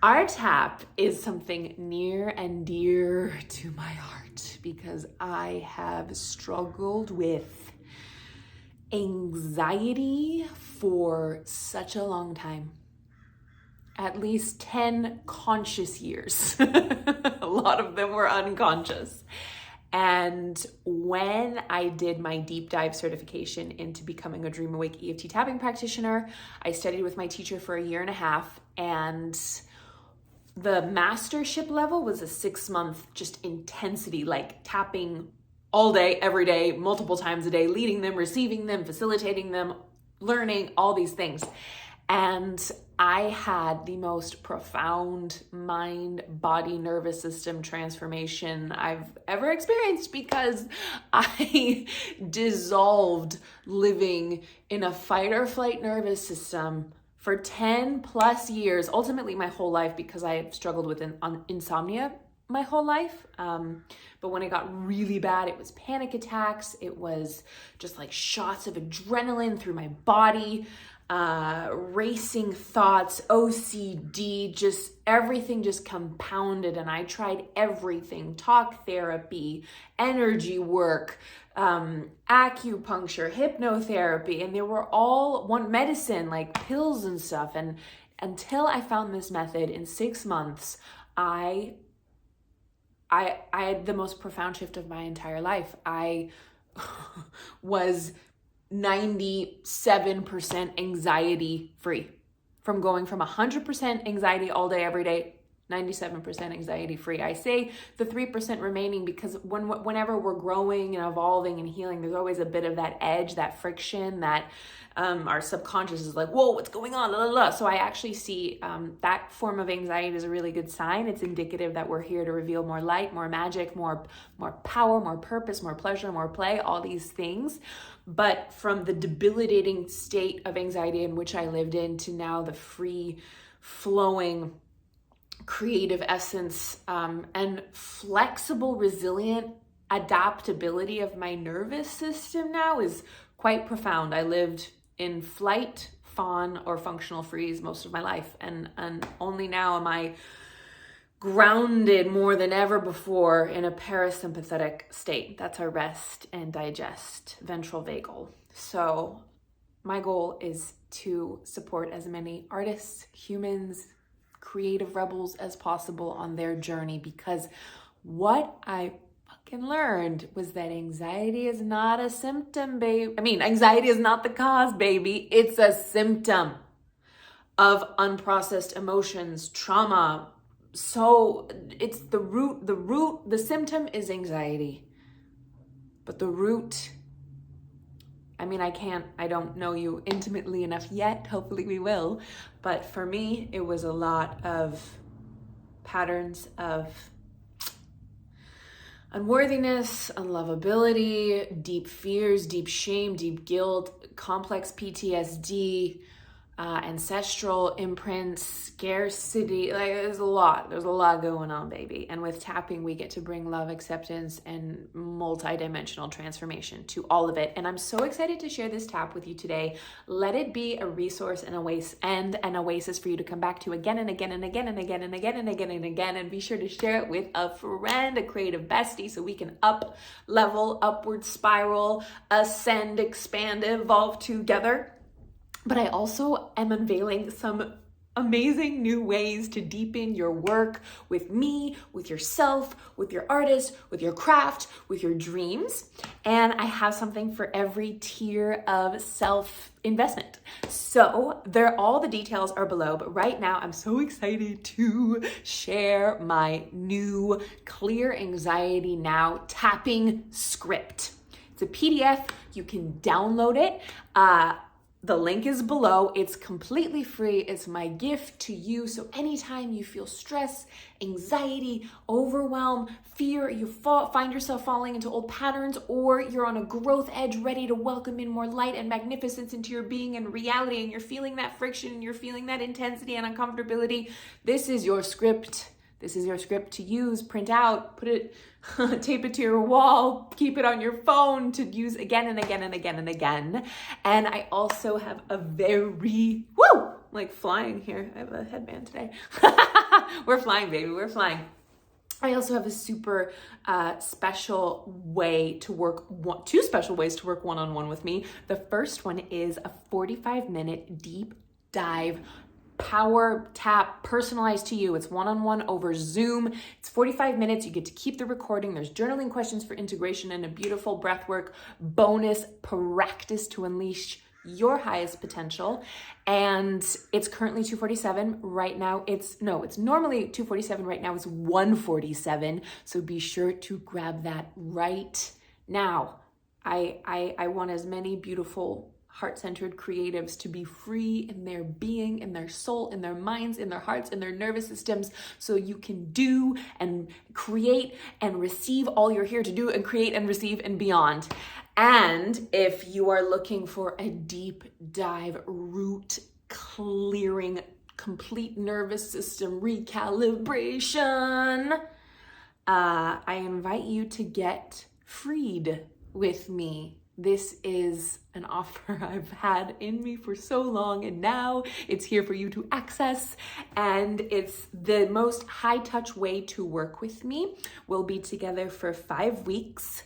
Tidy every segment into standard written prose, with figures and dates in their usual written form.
Our tap is something near and dear to my heart because I have struggled with anxiety for such a long time. At least 10 conscious years. A lot of them were unconscious. And when I did my deep dive certification into becoming a Dream Awake EFT Tapping practitioner, I studied with my teacher for 1.5 years, and the mastership level was a 6-month just intensity, like tapping all day, every day, multiple times a day, leading them, receiving them, facilitating them, learning all these things. And I had the most profound mind, body, nervous system transformation I've ever experienced because I dissolved living in a fight or flight nervous system for 10 plus years, ultimately my whole life, because I struggled with insomnia my whole life. But when it got really bad, it was panic attacks. It was just like shots of adrenaline through my body. Racing thoughts, OCD, just everything just compounded. And I tried everything: talk therapy, energy work, acupuncture, hypnotherapy, and they were all one medicine, like pills and stuff. And until I found this method in 6 months, I had the most profound shift of my entire life. I was 97% anxiety free, from going from 100% anxiety all day, every day, 97% anxiety free. I say the 3% remaining because whenever we're growing and evolving and healing, there's always a bit of that edge, that friction, that our subconscious is like, whoa, what's going on? La, la, la. So I actually see that form of anxiety as a really good sign. It's indicative that we're here to reveal more light, more magic, more power, more purpose, more pleasure, more play, all these things. But from the debilitating state of anxiety in which I lived in to now the free flowing creative essence and flexible, resilient adaptability of my nervous system now is quite profound. I lived in flight, fawn, or functional freeze most of my life, and only now am I grounded more than ever before in a parasympathetic state. That's our rest and digest, ventral vagal. So my goal is to support as many artists, humans, creative rebels as possible on their journey, because what I fucking learned was that anxiety is not a symptom, babe. I mean, anxiety is not the cause, baby. It's a symptom of unprocessed emotions, trauma. So it's the root, the symptom is anxiety, but the root, I mean, I don't know you intimately enough yet. Hopefully we will. But for me, it was a lot of patterns of unworthiness, unlovability, deep fears, deep shame, deep guilt, complex PTSD, ancestral imprints, scarcity. Like there's a lot going on, baby. And with tapping, we get to bring love, acceptance, and multidimensional transformation to all of it. And I'm so excited to share this tap with you today. Let it be a resource and an oasis for you to come back to again and again and again and again and again and again and again. And be sure to share it with a friend, a creative bestie, so we can up level, upward spiral, ascend, expand, evolve together. But I also am unveiling some amazing new ways to deepen your work with me, with yourself, with your artist, with your craft, with your dreams. And I have something for every tier of self-investment. So all the details are below, but right now I'm so excited to share my new Clear Anxiety Now tapping script. It's a PDF. You can download it. The link is below. It's completely free. It's my gift to you. So anytime you feel stress, anxiety, overwhelm, fear, you find yourself falling into old patterns, or you're on a growth edge ready to welcome in more light and magnificence into your being and reality, and you're feeling that friction, you're feeling that intensity and uncomfortability, this is your script. This is your script to use, print out, put it, tape it to your wall, keep it on your phone to use again and again and again and again. And I also have a very, like flying here, I have a headband today. We're flying, baby, we're flying. I also have a super special way to work, two special ways to work one-on-one with me. The first one is a 45-minute deep dive power tap, personalized to you. It's one-on-one over Zoom. It's 45 minutes. You get to keep the recording. There's journaling questions for integration and a beautiful breathwork bonus practice to unleash your highest potential. And it's currently $247 right now. It's normally $247 right now. It's $147. So be sure to grab that right now. I want as many beautiful heart-centered creatives to be free in their being, in their soul, in their minds, in their hearts, in their nervous systems, so you can do and create and receive all you're here to do and create and receive and beyond. And if you are looking for a deep dive, root clearing, complete nervous system recalibration, I invite you to get freed with me. This is an offer I've had in me for so long, and now it's here for you to access. And it's the most high touch way to work with me. We'll be together for 5 weeks.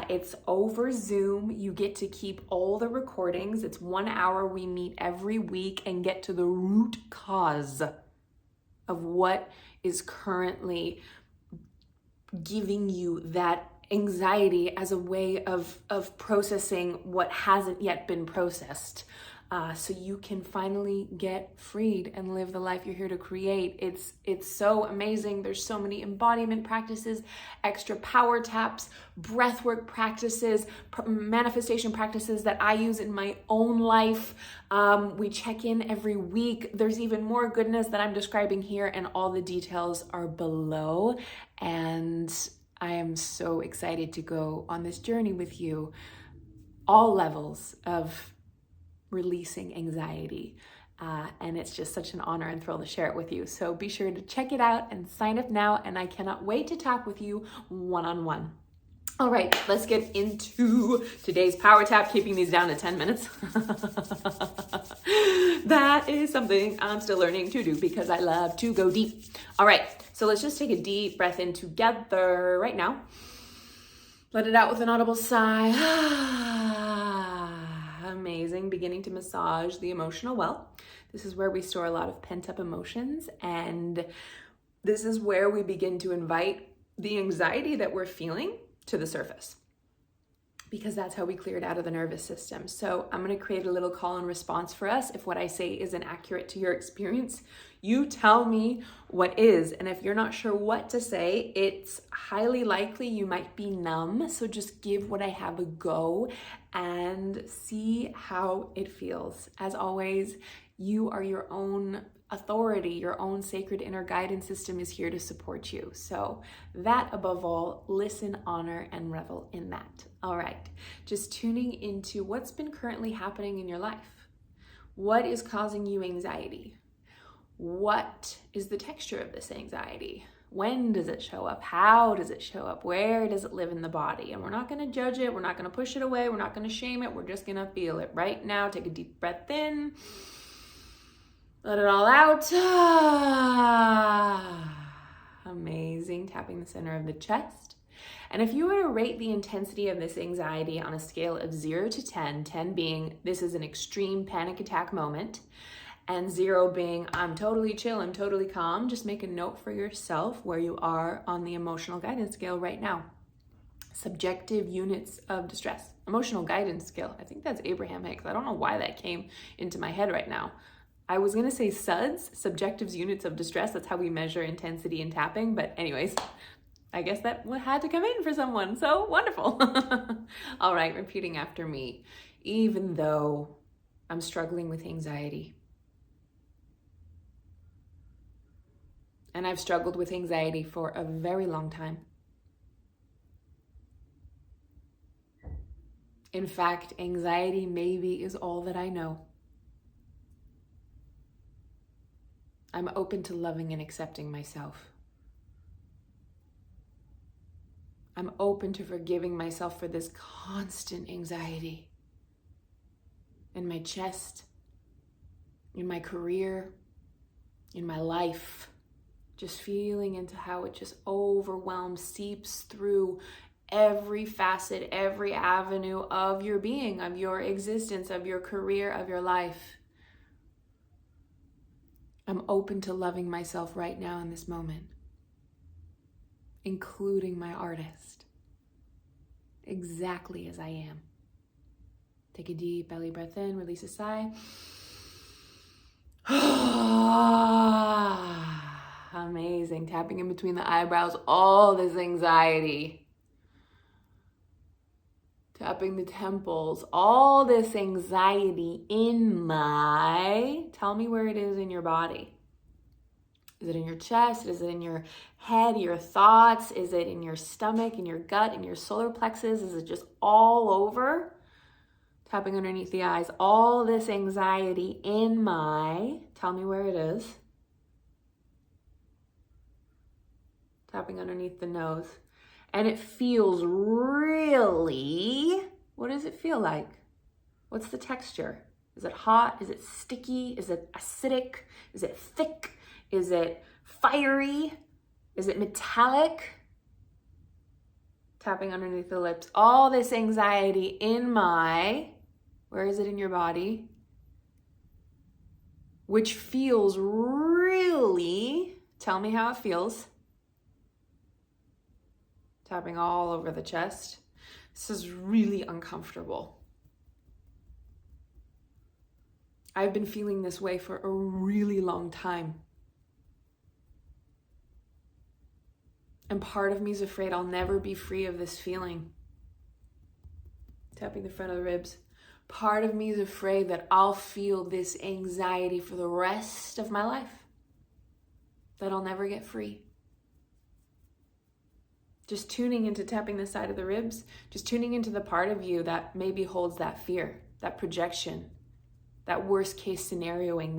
It's over Zoom. You get to keep all the recordings. It's 1 hour. We meet every week and get to the root cause of what is currently giving you that anxiety as a way of processing what hasn't yet been processed, so you can finally get freed and live the life you're here to create. It's so amazing. There's so many embodiment practices, extra power taps, breathwork practices, manifestation practices that I use in my own life. We check in every week. There's even more goodness that I'm describing here, and all the details are below. And I am so excited to go on this journey with you, all levels of releasing anxiety. And it's just such an honor and thrill to share it with you. So be sure to check it out and sign up now. And I cannot wait to talk with you one-on-one. All right, let's get into today's power tap, keeping these down to 10 minutes. That is something I'm still learning to do because I love to go deep. All right, so let's just take a deep breath in together right now. Let it out with an audible sigh. Amazing. Beginning to massage the emotional well. This is where we store a lot of pent-up emotions, and this is where we begin to invite the anxiety that we're feeling to the surface, because that's how we clear it out of the nervous system. So I'm going to create a little call and response for us. If what I say isn't accurate to your experience, you tell me what is. And if you're not sure what to say, it's highly likely you might be numb. So just give what I have a go and see how it feels. As always, you are your own authority. Your own sacred inner guidance system is here to support you. So that above all, listen, honor, and revel in that. All right, just tuning into what's been currently happening in your life. What is causing you anxiety? What is the texture of this anxiety? When does it show up? How does it show up? Where does it live in the body? And we're not going to judge it. We're not going to push it away. We're not going to shame it. We're just going to feel it right now. Take a deep breath in. Let it all out. Amazing. Tapping the center of the chest. And if you were to rate the intensity of this anxiety on a scale of 0 to 10, 10 being this is an extreme panic attack moment, and 0 being I'm totally chill, I'm totally calm, just make a note for yourself where you are on the emotional guidance scale right now. Subjective units of distress. Emotional guidance scale. I think that's Abraham Hicks. I don't know why that came into my head right now. I was going to say SUDS, subjective units of distress. That's how we measure intensity in tapping. But anyways, I guess that had to come in for someone. So wonderful. All right, repeating after me. Even though I'm struggling with anxiety, and I've struggled with anxiety for a very long time. In fact, anxiety maybe is all that I know. I'm open to loving and accepting myself. I'm open to forgiving myself for this constant anxiety in my chest, in my career, in my life, Just feeling into how it just overwhelms, seeps through every facet, every avenue of your being, of your existence, of your career, of your life. I'm open to loving myself right now in this moment, including my artist, exactly as I am. Take a deep belly breath in, release a sigh. Amazing. Tapping in between the eyebrows, all this anxiety. Tapping the temples, all this anxiety in my, tell me where it is in your body. Is it in your chest? Is it in your head, your thoughts? Is it in your stomach, in your gut, in your solar plexus? Is it just all over? Tapping underneath the eyes, all this anxiety in my, tell me where it is. Tapping underneath the nose. And it feels really, what does it feel like? What's the texture? Is it hot? Is it sticky? Is it acidic? Is it thick? Is it fiery? Is it metallic? Tapping underneath the lips. All this anxiety in my, where is it in your body? Which feels really, tell me how it feels. Tapping all over the chest. This is really uncomfortable. I've been feeling this way for a really long time. And part of me is afraid I'll never be free of this feeling. Tapping the front of the ribs. Part of me is afraid that I'll feel this anxiety for the rest of my life. That I'll never get free. Just tuning into tapping the side of the ribs, just tuning into the part of you that maybe holds that fear, that projection, that worst case scenarioing,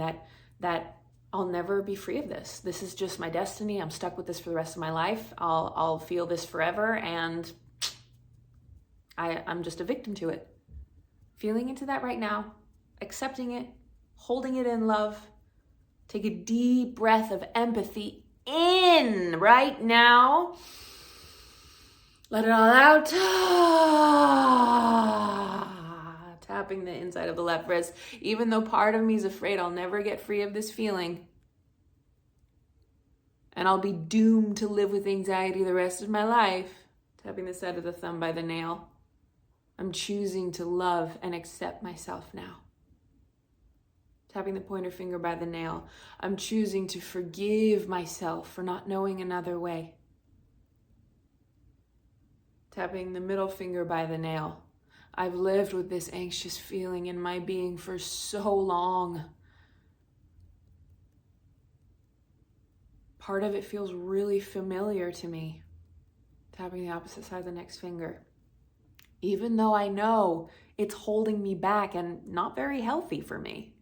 that I'll never be free of this. This is just my destiny. I'm stuck with this for the rest of my life. I'll feel this forever, and I'm just a victim to it. Feeling into that right now, accepting it, holding it in love. Take a deep breath of empathy in right now. Let it all out. Tapping the inside of the left wrist. Even though part of me is afraid I'll never get free of this feeling, and I'll be doomed to live with anxiety the rest of my life. Tapping the side of the thumb by the nail. I'm choosing to love and accept myself now. Tapping the pointer finger by the nail. I'm choosing to forgive myself for not knowing another way. Tapping the middle finger by the nail. I've lived with this anxious feeling in my being for so long. Part of it feels really familiar to me. Tapping the opposite side of the next finger. Even though I know it's holding me back and not very healthy for me.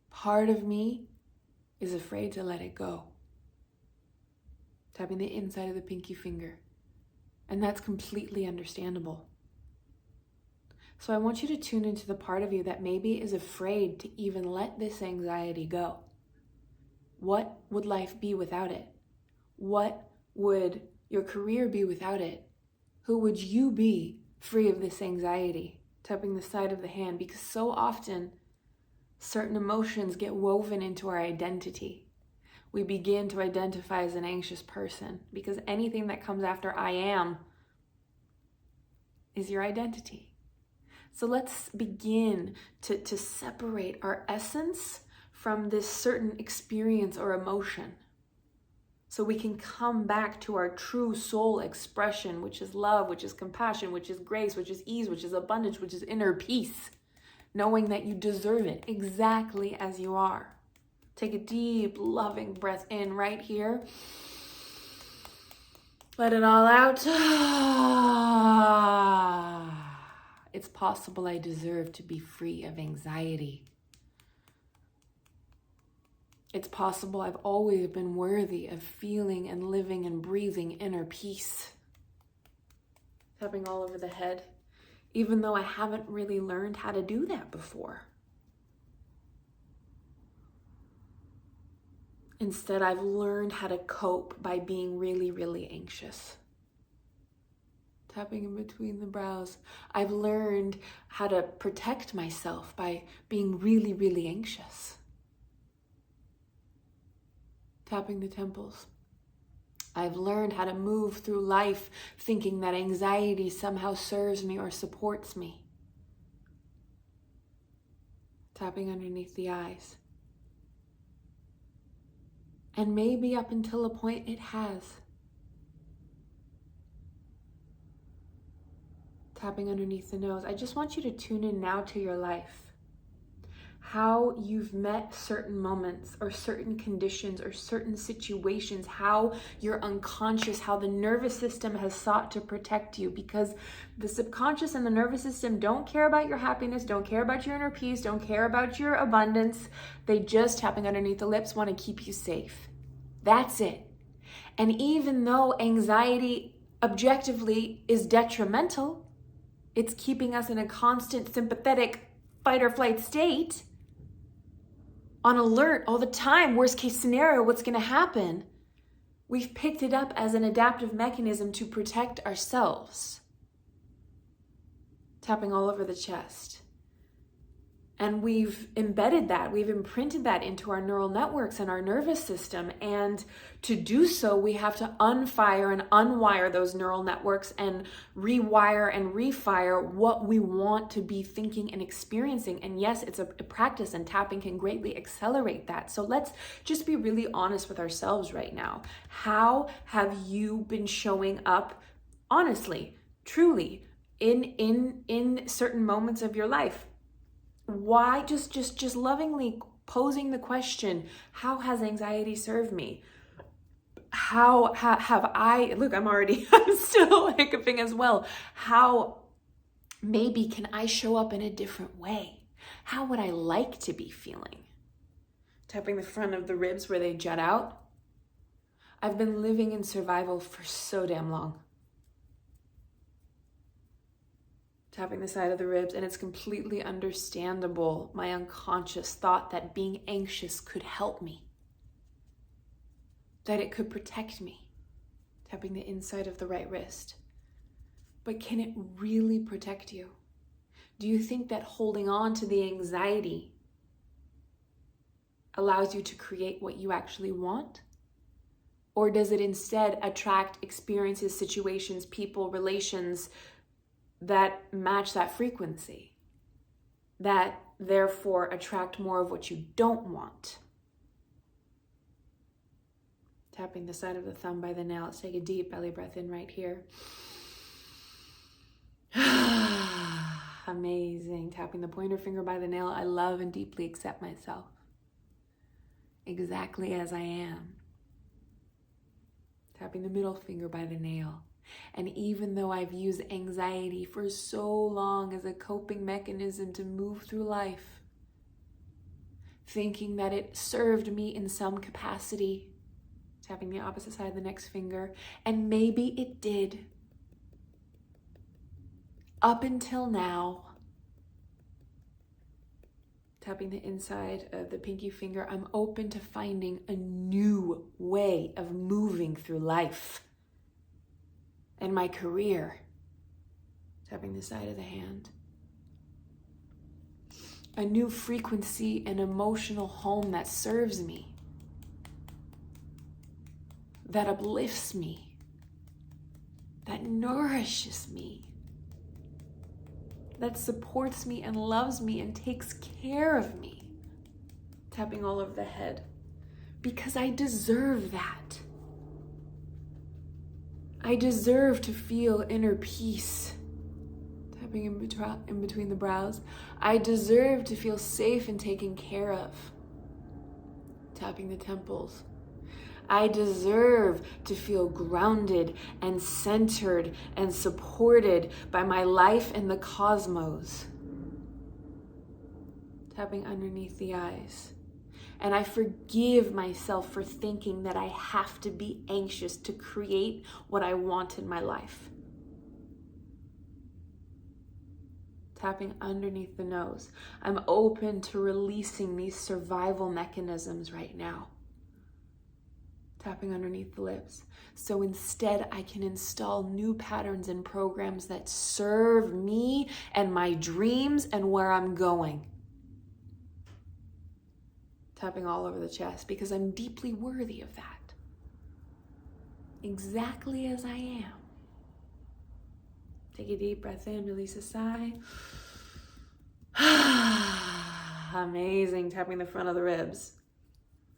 Part of me is afraid to let it go. Tapping the inside of the pinky finger. And that's completely understandable. So I want you to tune into the part of you that maybe is afraid to even let this anxiety go. What would life be without it? What would your career be without it? Who would you be free of this anxiety? Tapping the side of the hand, because so often certain emotions get woven into our identity. We begin to identify as an anxious person because anything that comes after I am is your identity. So let's begin to separate our essence from this certain experience or emotion, so we can come back to our true soul expression, which is love, which is compassion, which is grace, which is ease, which is abundance, which is inner peace, knowing that you deserve it exactly as you are. Take a deep, loving breath in right here. Let it all out. It's possible I deserve to be free of anxiety. It's possible I've always been worthy of feeling and living and breathing inner peace. Tapping all over the head, even though I haven't really learned how to do that before. Instead, I've learned how to cope by being really, really anxious. Tapping in between the brows. I've learned how to protect myself by being really, really anxious. Tapping the temples. I've learned how to move through life thinking that anxiety somehow serves me or supports me. Tapping underneath the eyes. And maybe up until a point it has. Tapping underneath the nose. I just want you to tune in now to your life. How you've met certain moments or certain conditions or certain situations, how you're unconscious, how the nervous system has sought to protect you, because the subconscious and the nervous system don't care about your happiness, don't care about your inner peace, don't care about your abundance. They just, tapping underneath the lips, want to keep you safe. That's it. And even though anxiety objectively is detrimental, it's keeping us in a constant sympathetic fight or flight state, on alert all the time, worst case scenario, what's going to happen? We've picked it up as an adaptive mechanism to protect ourselves. Tapping all over the chest. And we've embedded that, we've imprinted that into our neural networks and our nervous system. And to do so, we have to unfire and unwire those neural networks and rewire and refire what we want to be thinking and experiencing. And yes, it's a practice, and tapping can greatly accelerate that. So let's just be really honest with ourselves right now. How have you been showing up honestly, truly, in certain moments of your life? Why just lovingly posing the question, how has anxiety served me? How have I, look, I'm still hiccuping as well. How maybe can I show up in a different way? How would I like to be feeling? Tapping the front of the ribs where they jut out. I've been living in survival for so damn long. Tapping the side of the ribs, and it's completely understandable. My unconscious thought that being anxious could help me, that it could protect me. Tapping the inside of the right wrist. But can it really protect you? Do you think that holding on to the anxiety allows you to create what you actually want? Or does it instead attract experiences, situations, people, relations that match that frequency, that therefore attract more of what you don't want? Tapping the side of the thumb by the nail. Let's take a deep belly breath in right here. Amazing. Tapping the pointer finger by the nail. I love and deeply accept myself exactly as I am. Tapping the middle finger by the nail. And even though I've used anxiety for so long as a coping mechanism to move through life, thinking that it served me in some capacity, tapping the opposite side of the next finger, and maybe it did. Up until now, tapping the inside of the pinky finger, I'm open to finding a new way of moving through life. And my career, tapping the side of the hand. A new frequency and emotional home that serves me, that uplifts me, that nourishes me, that supports me and loves me and takes care of me. Tapping all over the head, because I deserve that. I deserve to feel inner peace. Tapping in between the brows. I deserve to feel safe and taken care of. Tapping the temples. I deserve to feel grounded and centered and supported by my life and the cosmos. Tapping underneath the eyes. And I forgive myself for thinking that I have to be anxious to create what I want in my life. Tapping underneath the nose. I'm open to releasing these survival mechanisms right now. tapping underneath the lips. So instead, I can install new patterns and programs that serve me and my dreams and where I'm going. Tapping all over the chest because I'm deeply worthy of that. Exactly as I am. Take a deep breath in, release a sigh. Amazing, tapping the front of the ribs.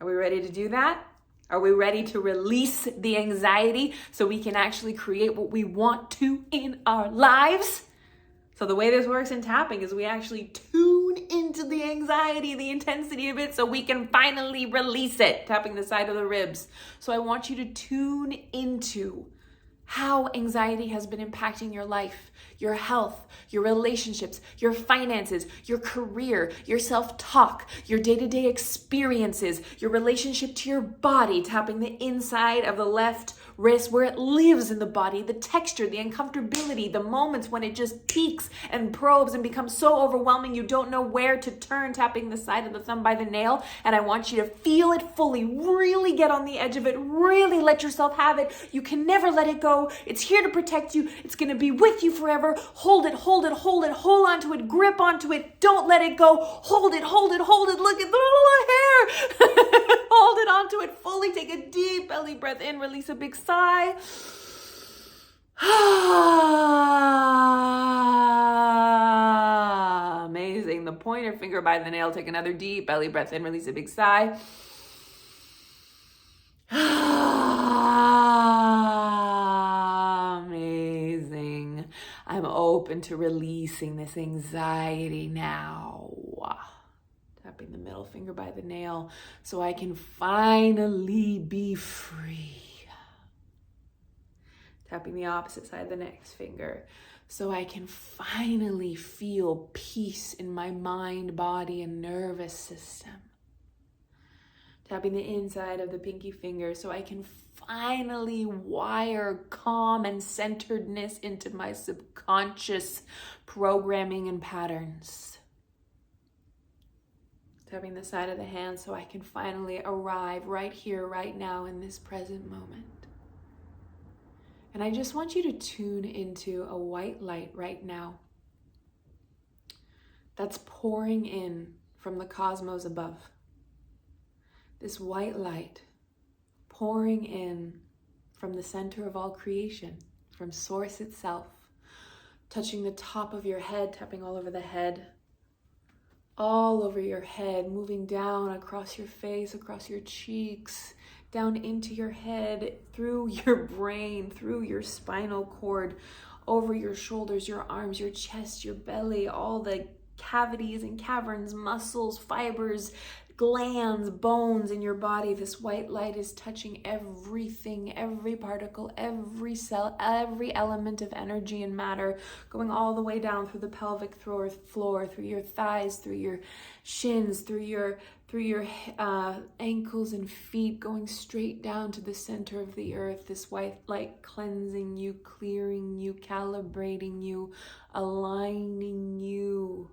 Are we ready to do that? Are we ready to release the anxiety so we can actually create what we want to in our lives? So the way this works in tapping is we actually tune into the anxiety, the intensity of it, so we can finally release it, tapping the side of the ribs. So I want you to tune into how anxiety has been impacting your life, your health, your relationships, your finances, your career, your self-talk, your day-to-day experiences, your relationship to your body, tapping the inside of the left wrist where it lives in the body, the texture, the uncomfortability, the moments when it just peaks and probes and becomes so overwhelming you don't know where to turn, tapping the side of the thumb by the nail. And I want you to feel it fully, really get on the edge of it, really let yourself have it. You can never let it go. It's here to protect you. It's going to be with you forever. Hold it, hold it, hold it, hold onto it, grip onto it. Don't let it go. Hold it, hold it, hold it. Look at the little hair. Hold it onto it fully. Take a deep belly breath in, release a big sigh. Amazing. The pointer finger by the nail. Take another deep belly breath in, release a big sigh. Amazing. I'm open to releasing this anxiety now. Tapping the middle finger by the nail so I can finally be free. Tapping the opposite side of the next finger so I can finally feel peace in my mind, body, and nervous system. Tapping the inside of the pinky finger so I can finally wire calm and centeredness into my subconscious programming and patterns. Tapping the side of the hand so I can finally arrive right here, right now in this present moment. And I just want you to tune into a white light right now that's pouring in from the cosmos above. This white light pouring in from the center of all creation, from Source itself, touching the top of your head, tapping all over the head, all over your head, moving down across your face, across your cheeks, down into your head, through your brain, through your spinal cord, over your shoulders, your arms, your chest, your belly, all the cavities and caverns, muscles, fibers, glands, bones in your body. This white light is touching everything, every particle, every cell, every element of energy and matter, going all the way down through the pelvic floor, through your thighs, through your shins, through your ankles and feet, going straight down to the center of the earth. This white light cleansing you, clearing you, calibrating you, aligning you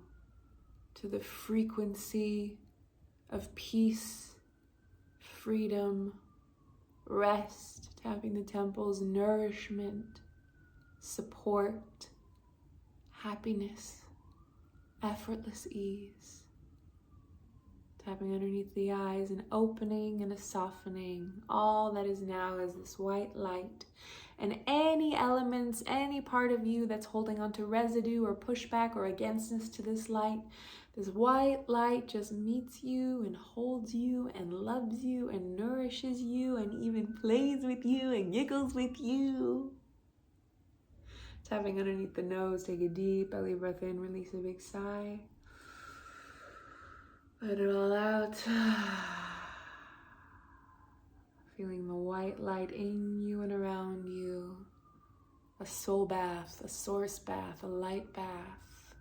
to the frequency of peace, freedom, rest, tapping the temples, nourishment, support, happiness, effortless ease. Tapping underneath the eyes, an opening and a softening. All that is now is this white light. And any elements, any part of you that's holding on to residue or pushback or againstness to this light, this white light just meets you and holds you and loves you and nourishes you and even plays with you and giggles with you. Tapping underneath the nose, take a deep belly breath in, release a big sigh. Let it all out. Feeling the white light in you and around you. A soul bath, a source bath, a light bath.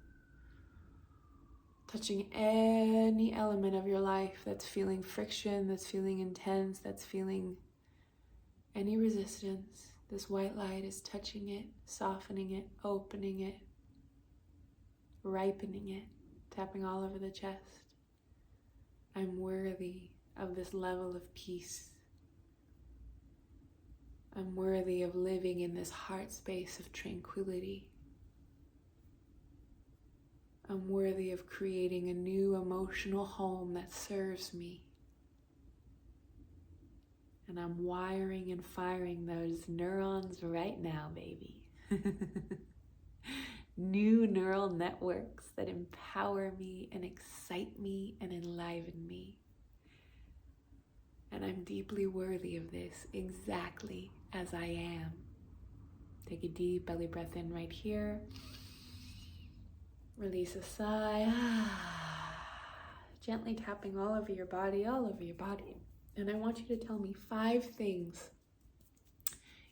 Touching any element of your life that's feeling friction, that's feeling intense, that's feeling any resistance. This white light is touching it, softening it, opening it, ripening it, tapping all over the chest. I'm worthy of this level of peace. I'm worthy of living in this heart space of tranquility. I'm worthy of creating a new emotional home that serves me. And I'm wiring and firing those neurons right now, baby. New neural networks that empower me and excite me and enliven me. And I'm deeply worthy of this exactly as I am. Take a deep belly breath in right here. Release a sigh. Gently tapping all over your body, all over your body. And I want you to tell me 5 things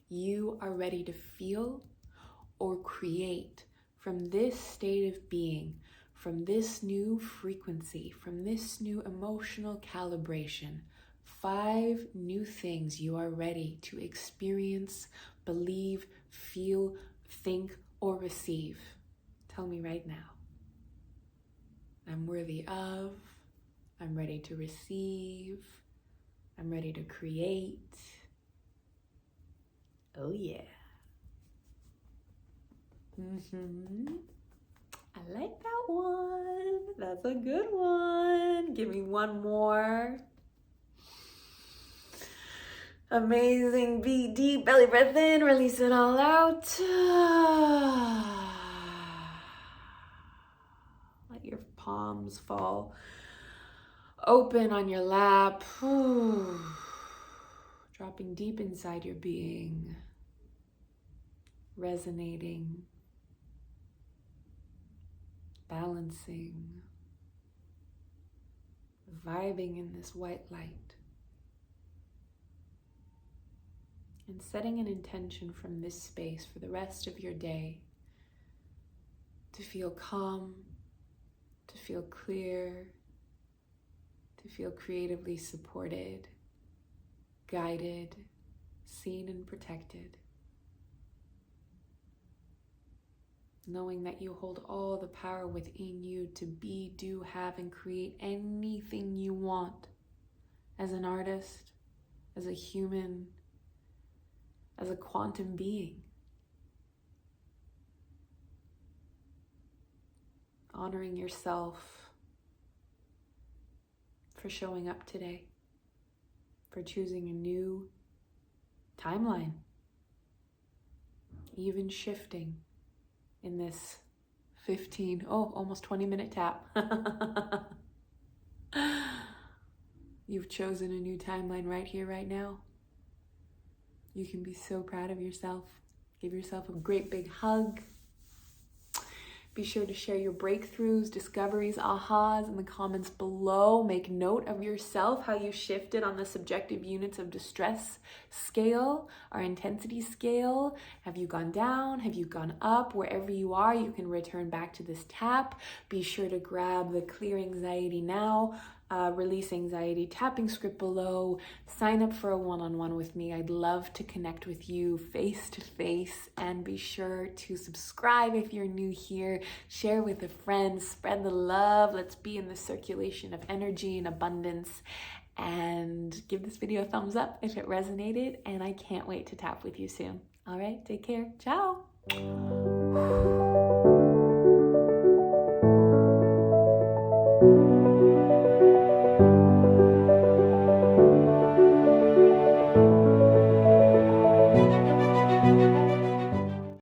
you are ready to feel or create from this state of being, from this new frequency, from this new emotional calibration. 5 new things you are ready to experience, believe, feel, think, or receive. Tell me right now. I'm worthy of, I'm ready to receive, I'm ready to create. Oh yeah. I like that one. That's a good one. Give me one more. Amazing. Deep belly breath in. Release it all out. Let your palms fall open on your lap. Dropping deep inside your being. Resonating. Balancing. Vibing in this white light. And setting an intention from this space for the rest of your day to feel calm, to feel clear, to feel creatively supported, guided, seen and protected. Knowing that you hold all the power within you to be, do, have, and create anything you want as an artist, as a human, as a quantum being. Honoring yourself for showing up today, for choosing a new timeline, even shifting in this almost 20-minute tap. You've chosen a new timeline right here, right now. You can be so proud of yourself. Give yourself a great big hug. Be sure to share your breakthroughs, discoveries, ahas in the comments below. Make note of yourself, how you shifted on the subjective units of distress scale, our intensity scale. Have you gone down? Have you gone up? Wherever you are, you can return back to this tap. Be sure to grab the Clear Anxiety Now, Release Anxiety tapping script below. Sign up for a one-on-one with me. I'd love to connect with you face to face, and be sure to subscribe if you're new here. Share with a friend, spread the love. Let's be in the circulation of energy and abundance, and give this video a thumbs up if it resonated, and I can't wait to tap with you soon. All right, take care. Ciao.